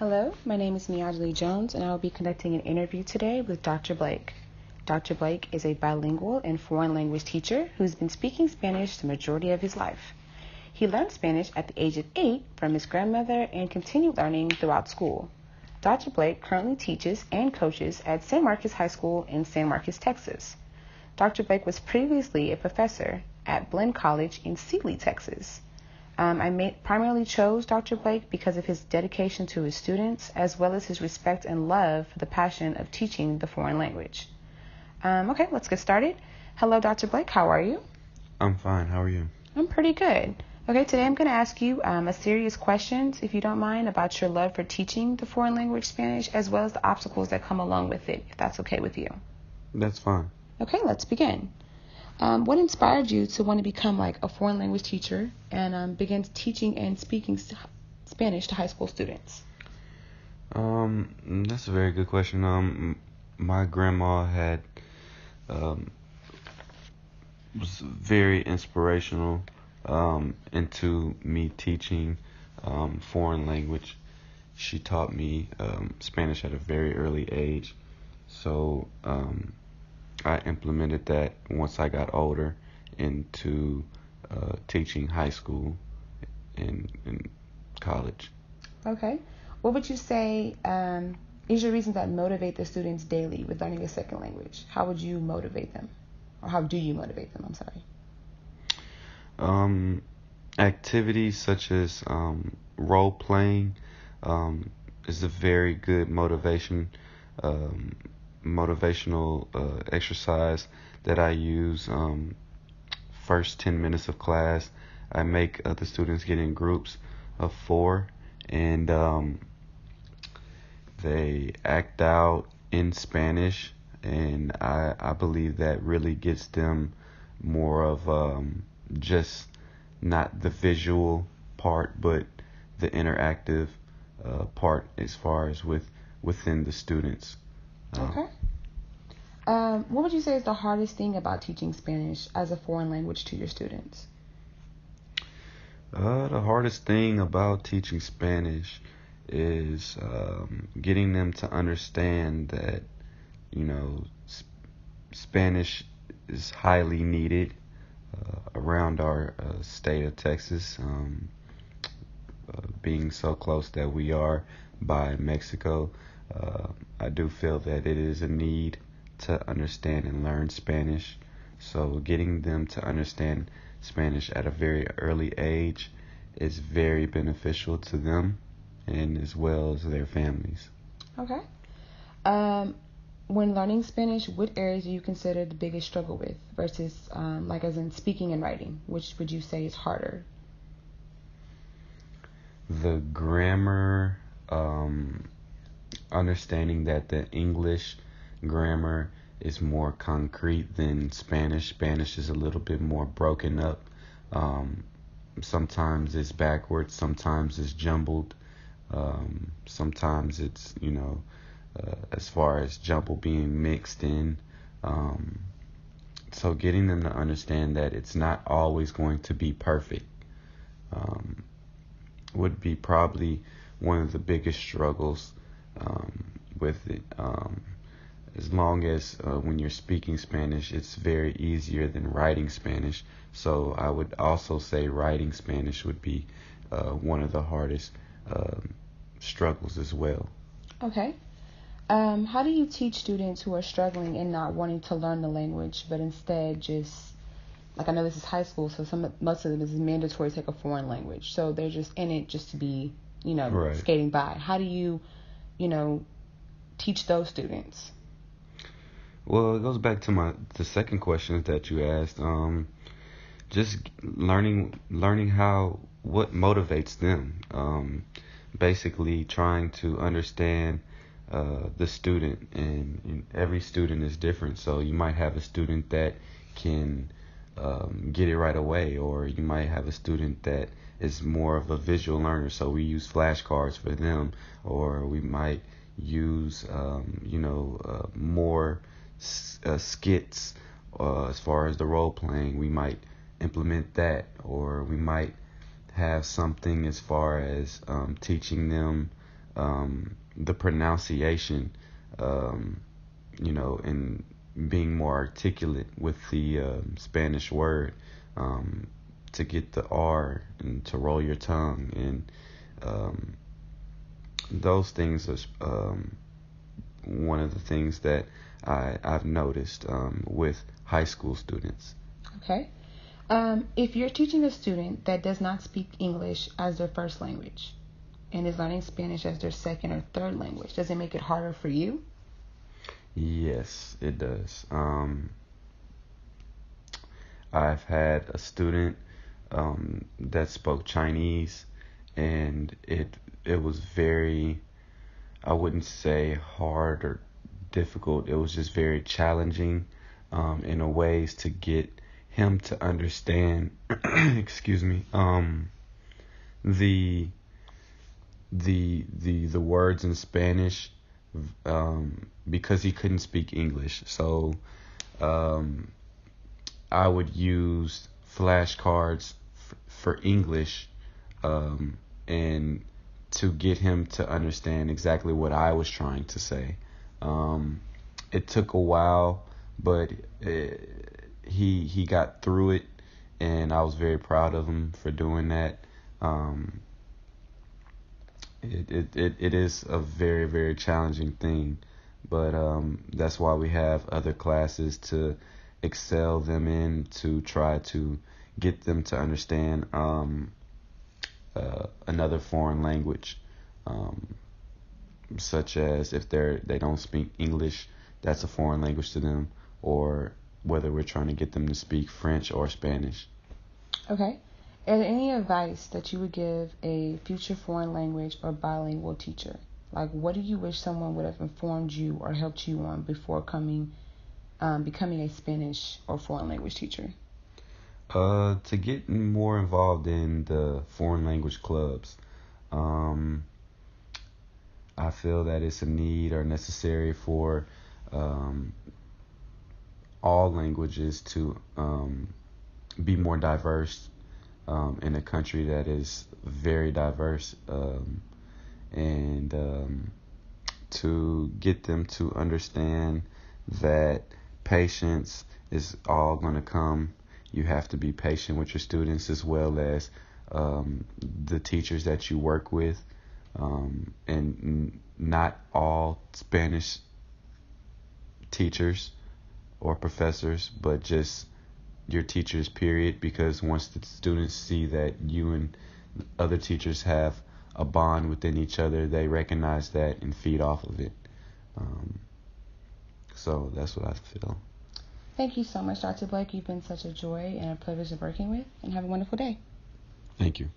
Hello, my name is Miajali Jones, and I will be conducting an interview today with Dr. Blake. Dr. Blake is a bilingual and foreign language teacher who's been speaking Spanish the majority of his life. He learned Spanish at the age of 8 from his grandmother and continued learning throughout school. Dr. Blake currently teaches and coaches at San Marcos High School in San Marcos, Texas. Dr. Blake was previously a professor at Blinn College in Sealy, Texas. I primarily chose Dr. Blake because of his dedication to his students, as well as his respect and love for the passion of teaching the foreign language. Okay, let's get started. Hello, Dr. Blake. How are you? I'm fine. How are you? I'm pretty good. Okay, today I'm going to ask you a series of questions, if you don't mind, about your love for teaching the foreign language Spanish, as well as the obstacles that come along with it, if that's okay with you. That's fine. Okay, let's begin. What inspired you to want to become like a foreign language teacher and begin teaching and speaking Spanish to high school students? That's a very good question. My grandma was very inspirational into me teaching foreign language. She taught me Spanish at a very early age, so I implemented that once I got older into teaching high school and college. Okay. What would you say is your reason that motivate the students daily with learning a second language? How would you motivate them? Or how do you motivate them? I'm sorry. Activities such as role playing is a very good motivational exercise that I use first 10 minutes of class. I make the students get in groups of 4 and they act out in Spanish, and I believe that really gets them more of just not the visual part but the interactive part as far as within the students. Okay. What would you say is the hardest thing about teaching Spanish as a foreign language to your students? The hardest thing about teaching Spanish is getting them to understand that, Spanish is highly needed around our state of Texas, being so close that we are by Mexico. I do feel that it is a need to understand and learn Spanish. So getting them to understand Spanish at a very early age is very beneficial to them and as well as their families. Okay. When learning Spanish, what areas do you consider the biggest struggle with versus like as in speaking and writing? Which would you say is harder? The grammar, understanding that the English grammar is more concrete than Spanish. Spanish is a little bit more broken up. Sometimes it's backwards, sometimes it's jumbled, sometimes it's, as far as jumble being mixed in. So getting them to understand that it's not always going to be perfect would be probably one of the biggest struggles with it. As long as when you're speaking Spanish, it's very easier than writing Spanish. So I would also say writing Spanish would be one of the hardest struggles as well. Okay. How do you teach students who are struggling and not wanting to learn the language, but instead just, like I know this is high school, so most of them is mandatory to take a foreign language. So they're just in it just to be, Right. skating by. How do you, teach those students? Well, it goes back to the second question that you asked. Just learning what motivates them. Basically trying to understand the student, and every student is different. So you might have a student that can get it right away, or you might have a student that is more of a visual learner. So we use flashcards for them, or we might use more skits as far as the role playing. We might implement that, or we might have something as far as teaching them the pronunciation, and being more articulate with the Spanish word, to get the R and to roll your tongue, and those things are one of the things that I've noticed with high school students. Okay. If you're teaching a student that does not speak English as their first language and is learning Spanish as their second or third language, does it make it harder for you? Yes, it does. I've had a student that spoke Chinese, and it was very, I wouldn't say hard or difficult. It was just very challenging in a ways to get him to understand excuse me, the the words in Spanish, because he couldn't speak English. So I would use flashcards for English, and to get him to understand exactly what I was trying to say. It took a while, but he got through it, and I was very proud of him for doing that. It is a very, very challenging thing, but that's why we have other classes to excel them in, to try to get them to understand another foreign language, such as if they don't speak English, that's a foreign language to them, or whether we're trying to get them to speak French or Spanish. Okay. Is there any advice that you would give a future foreign language or bilingual teacher? Like, what do you wish someone would have informed you or helped you on before becoming a Spanish or foreign language teacher? To get more involved in the foreign language clubs. I feel that it's a need or necessary for all languages to be more diverse in a country that is very diverse, and to get them to understand that patience is all going to come. You have to be patient with your students, as well as the teachers that you work with, and not all Spanish teachers or professors, but just your teachers, period, because once the students see that you and other teachers have a bond within each other, they recognize that and feed off of it. So that's what I feel. Thank you so much, Dr. Blake. You've been such a joy and a privilege of working with, and have a wonderful day. Thank you.